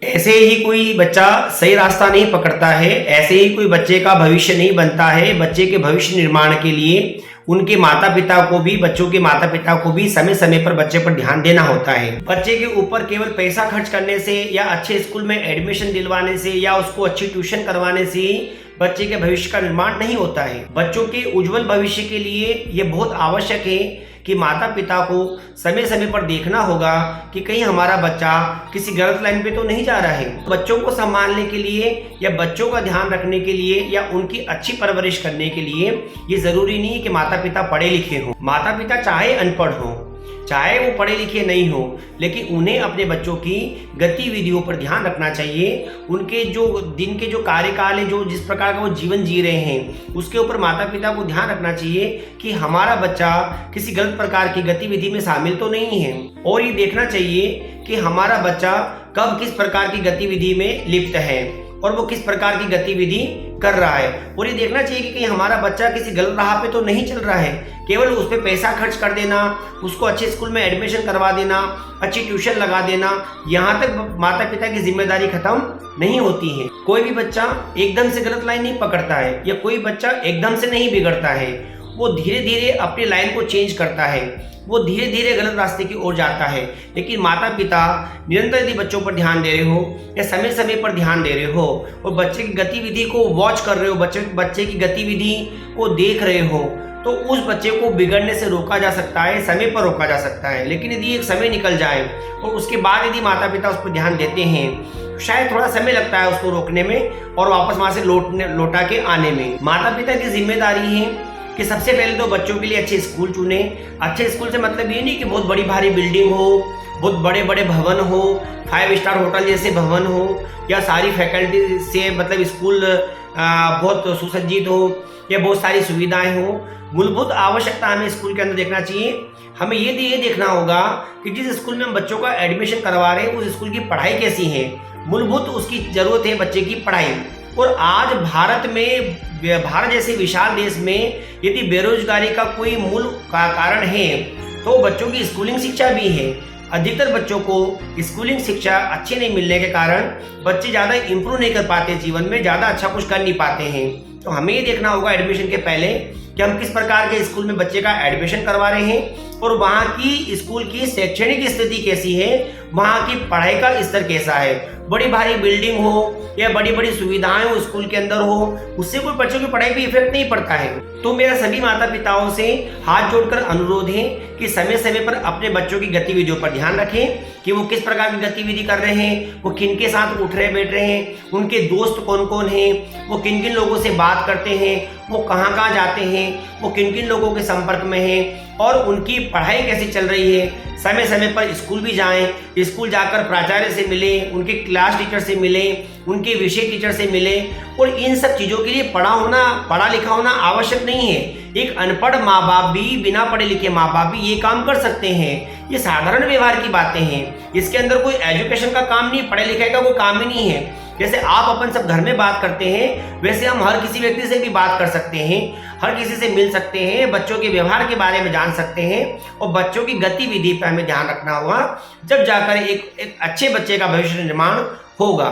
ऐसे ही कोई बच्चा सही रास्ता नहीं पकड़ता है, ऐसे ही कोई बच्चे का भविष्य नहीं बनता है। बच्चे के भविष्य निर्माण के लिए उनके माता पिता को भी, बच्चों के माता पिता को भी समय समय पर बच्चे पर ध्यान देना होता है। बच्चे के ऊपर केवल पैसा खर्च करने से या अच्छे स्कूल में एडमिशन दिलवाने से या उसको अच्छी ट्यूशन करवाने से बच्चे के भविष्य का निर्माण नहीं होता है। बच्चों के उज्जवल भविष्य के लिए ये बहुत आवश्यक है कि माता पिता को समय समय पर देखना होगा कि कहीं हमारा बच्चा किसी गलत लाइन पे तो नहीं जा रहा है। बच्चों को संभालने के लिए या बच्चों का ध्यान रखने के लिए या उनकी अच्छी परवरिश करने के लिए ये जरूरी नहीं है कि माता पिता पढ़े लिखे हों। माता पिता चाहे अनपढ़ हों, चाहे वो पढ़े लिखे नहीं हो, लेकिन उन्हें अपने बच्चों की गतिविधियों पर ध्यान रखना चाहिए। उनके जो दिन के जो कार्यकाल है, जो जिस प्रकार का वो जीवन जी रहे हैं, उसके ऊपर माता पिता को ध्यान रखना चाहिए कि हमारा बच्चा किसी गलत प्रकार की गतिविधि में शामिल तो नहीं है। और ये देखना चाहिए कि हमारा बच्चा कब किस प्रकार की गतिविधि में लिप्त है और वो किस प्रकार की गतिविधि कर रहा है। और ये देखना चाहिए कि कहीं हमारा बच्चा किसी गलत राह पे तो नहीं चल रहा है। केवल उस पर पैसा खर्च कर देना, उसको अच्छे स्कूल में एडमिशन करवा देना, अच्छी ट्यूशन लगा देना, यहाँ तक माता पिता की जिम्मेदारी खत्म नहीं होती है। कोई भी बच्चा एकदम से गलत लाइन नहीं पकड़ता है या कोई बच्चा एकदम से नहीं बिगड़ता है। वो धीरे धीरे अपनी लाइन को चेंज करता है, वो धीरे धीरे गलत रास्ते की ओर जाता है। लेकिन माता पिता निरंतर यदि बच्चों पर ध्यान दे रहे हो या समय समय पर ध्यान दे रहे हो और बच्चे की गतिविधि को वॉच कर रहे हो, बच्चे की गतिविधि को देख रहे हो, तो उस बच्चे को बिगड़ने से रोका जा सकता है, समय पर रोका जा सकता है। लेकिन यदि एक समय निकल जाए और उसके बाद यदि माता पिता उस पर ध्यान देते हैं, शायद थोड़ा समय लगता है उसको रोकने में और वापस वहां से लौटा के आने में। माता पिता की जिम्मेदारी है कि सबसे पहले तो बच्चों के लिए अच्छे स्कूल चुने। अच्छे स्कूल से मतलब ये नहीं कि बहुत बड़ी भारी बिल्डिंग हो, बहुत बड़े बड़े भवन हो, 5 स्टार होटल जैसे भवन हो, या सारी फैकल्टी से मतलब स्कूल बहुत सुसज्जित हो या बहुत सारी सुविधाएं हो। मूलभूत आवश्यकता हमें स्कूल के अंदर देखना चाहिए। हमें ये देखना होगा कि जिस स्कूल में हम बच्चों का एडमिशन करवा रहे हैं उस स्कूल की पढ़ाई कैसी है। मूलभूत उसकी जरूरत है बच्चे की पढ़ाई। और आज भारत जैसे विशाल देश में यदि बेरोजगारी का कोई मूल कारण है तो बच्चों की स्कूलिंग शिक्षा भी है। अधिकतर बच्चों को स्कूलिंग शिक्षा अच्छी नहीं मिलने के कारण बच्चे ज़्यादा इंप्रूव नहीं कर पाते, जीवन में ज़्यादा अच्छा कुछ कर नहीं पाते हैं। तो हमें ये देखना होगा एडमिशन के पहले कि हम किस प्रकार के स्कूल में बच्चे का एडमिशन करवा रहे हैं और वहाँ की स्कूल की शैक्षणिक स्थिति कैसी है, वहाँ की पढ़ाई का स्तर कैसा है। बड़ी भारी बिल्डिंग हो या बड़ी बड़ी सुविधाएं हो स्कूल के अंदर हो, उससे कोई बच्चों की पढ़ाई पे इफेक्ट नहीं पड़ता है। तो मेरा सभी माता पिताओं से हाथ जोड़कर अनुरोध है कि समय समय पर अपने बच्चों की गतिविधियों पर ध्यान रखें कि वो किस प्रकार की गतिविधि कर रहे हैं, वो किन के साथ उठ रहे बैठ रहे हैं, उनके दोस्त कौन कौन हैं, वो किन किन लोगों से बात करते हैं, वो कहाँ कहाँ जाते हैं, वो किन किन लोगों के संपर्क में हैं और उनकी पढ़ाई कैसी चल रही है। समय समय पर स्कूल भी जाएं, स्कूल जाकर प्राचार्य से मिलें, उनके क्लास टीचर से मिलें, उनके विषय टीचर से मिलें। और इन सब चीज़ों के लिए पढ़ा लिखा होना आवश्यक नहीं है। एक अनपढ़ माँ बाप भी, बिना पढ़े लिखे माँ बाप भी ये काम कर सकते हैं। ये साधारण व्यवहार की बातें हैं, इसके अंदर कोई एजुकेशन का काम नहीं, पढ़े लिखे का कोई काम ही नहीं है। जैसे आप अपन सब घर में बात करते हैं वैसे हम हर किसी व्यक्ति से भी बात कर सकते हैं, हर किसी से मिल सकते हैं, बच्चों के व्यवहार के बारे में जान सकते हैं और बच्चों की गतिविधि पर हमें ध्यान रखना होगा, जब जाकर एक अच्छे बच्चे का भविष्य निर्माण होगा।